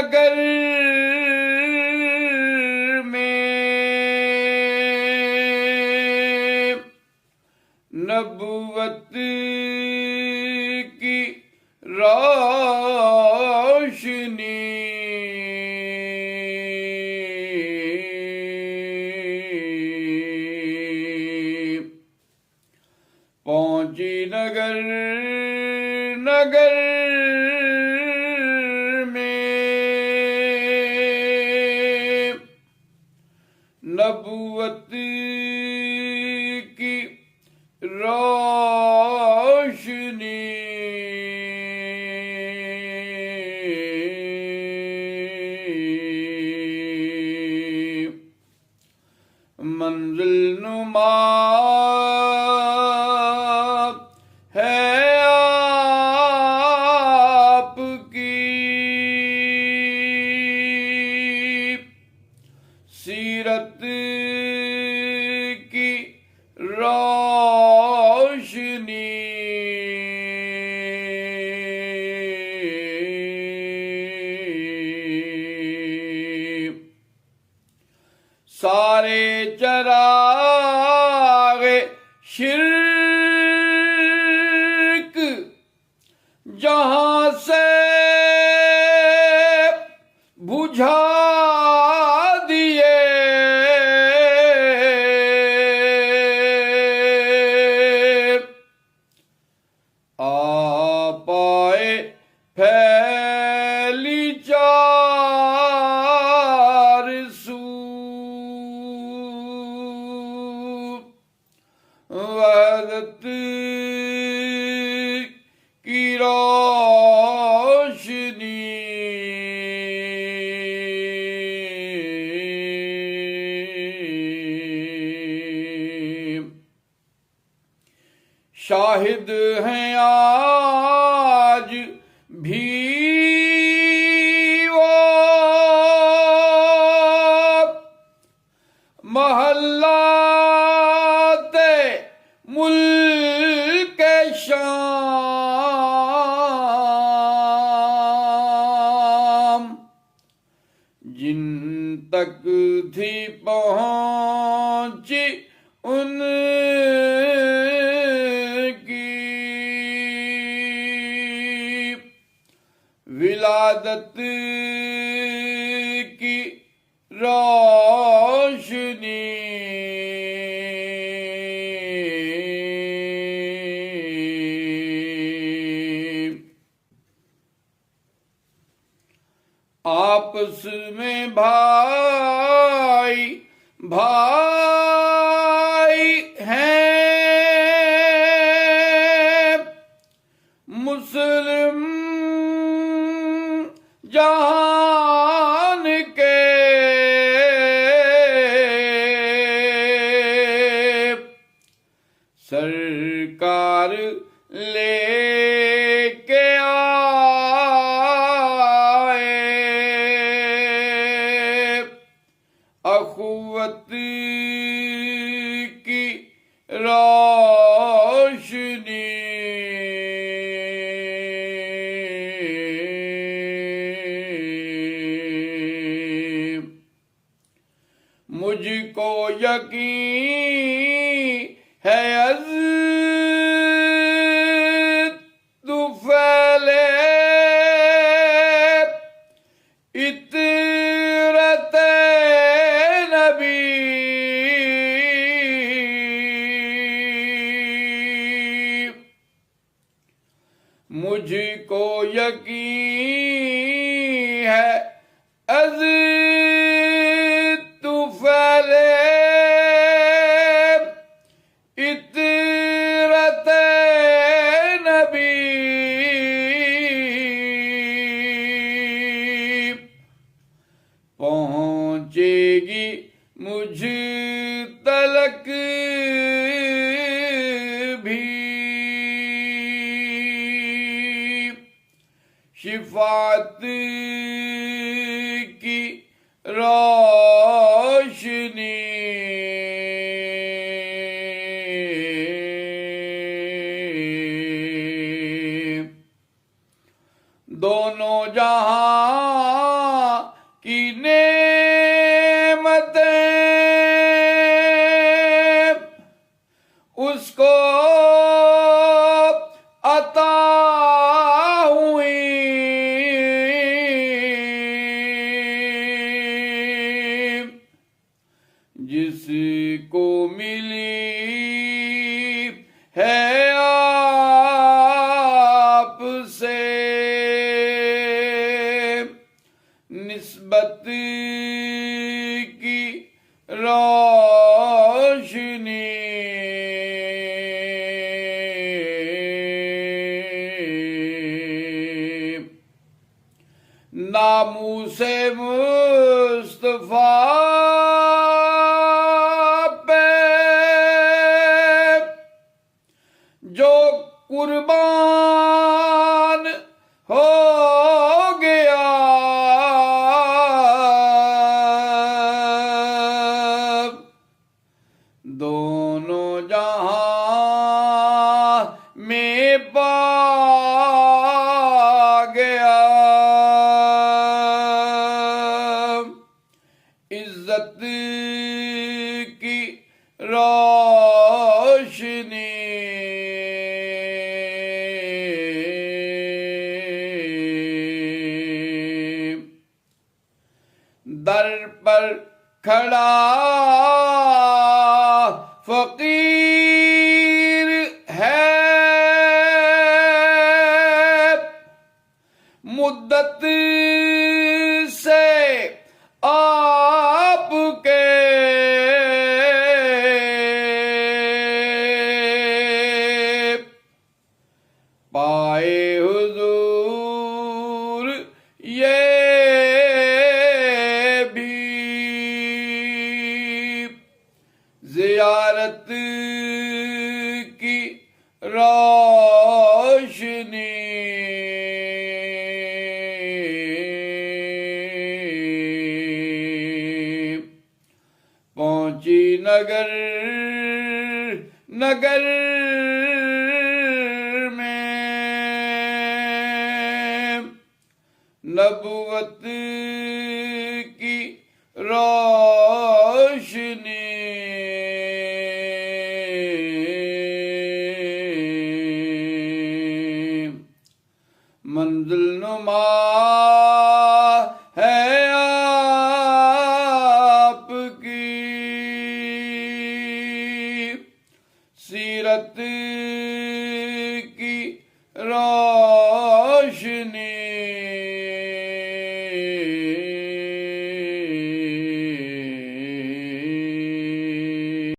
نگر میں نبوت کی روشنی پہنچی نگر میں نبوت کی روشنی منزل نما ہے آپ کی سیرت کی روشنی سارے چراغ شرک جہاں سے بجھا دیے آپ آئے پھیلی چار سو وحدت کی روشنی شاہد ہیں آج بھی وہ محلات ملک شام جن تک تھی پہنچی ان کی ولادت کی روشنی آپس میں بھائی بھائی ہیں مسلم جہان کے سرکار لے کے اخوت کی روشنی مجھ کو یقین ہے تو پھیلے اطرت نبی مجھ کو یقین ہے تو پھیلے اطرت نبی پہنچے گی مجھ تلک بھی شفاعت کی روشنی دونوں جہاں جس کو ملی ہے آپ سے نسبت کی روشنی، ناموس مصطفیٰ پہ جو قربان ہو گیا، دونوں جہاں میں پا گیا عزت کی روشنی، در پر کھڑا فقیر ہے، مدت سے آپ کے پائے حضور یہ بھی زیارت کی روشنی، پہنچی نگر نگر میں نبوت کی روشنی، منزل نما ہے آپ کی سیرت کی روشنی،